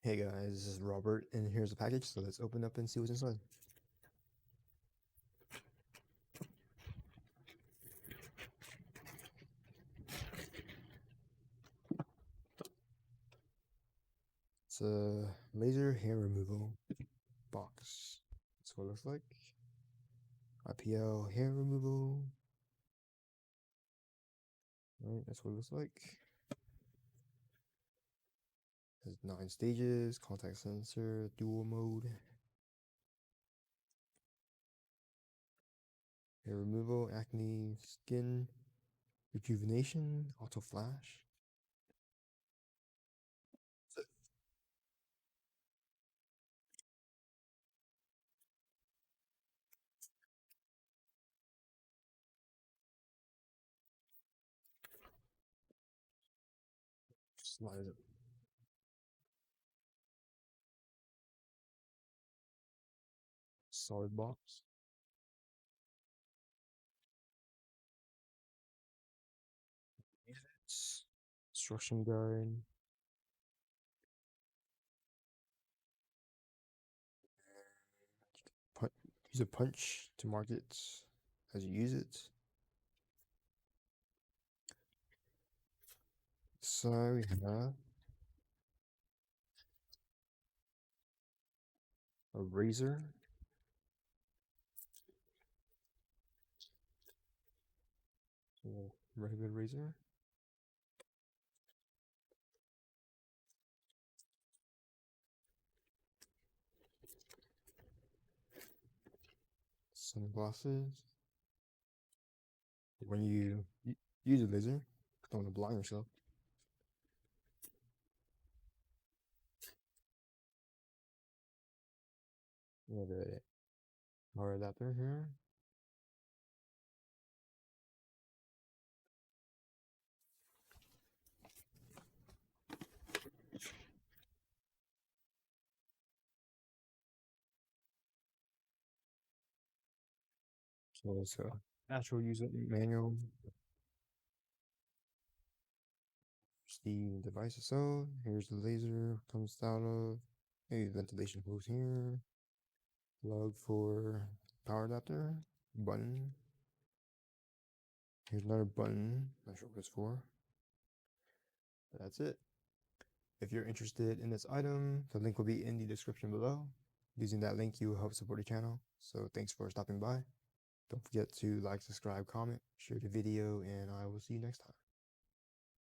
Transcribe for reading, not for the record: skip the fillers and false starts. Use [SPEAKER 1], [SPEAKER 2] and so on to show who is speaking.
[SPEAKER 1] Hey guys, this is Robert, and here's the package, so let's open up and see what's inside. It's a laser hair removal box. That's what it looks like. IPL hair removal. Right, that's what it looks like. Has 9 stages, contact sensor, dual mode. Hair removal, acne, skin, rejuvenation, auto flash. Slide it. Solid box. Instruction guide. Use a punch to mark it as you use it. So we have a razor, regular razor, sunglasses. When you use a laser, don't want to blind yourself. We have a power adapter here. So it's a actual user manual. The device itself. Here's the laser comes out of. Maybe ventilation hose here. Plug for power adapter. Button. Here's another button. Not sure what it's for. But that's it. If you're interested in this item, the link will be in the description below. Using that link, you will help support the channel. So thanks for stopping by. Don't forget to like, subscribe, comment, share the video, and I will see you next time.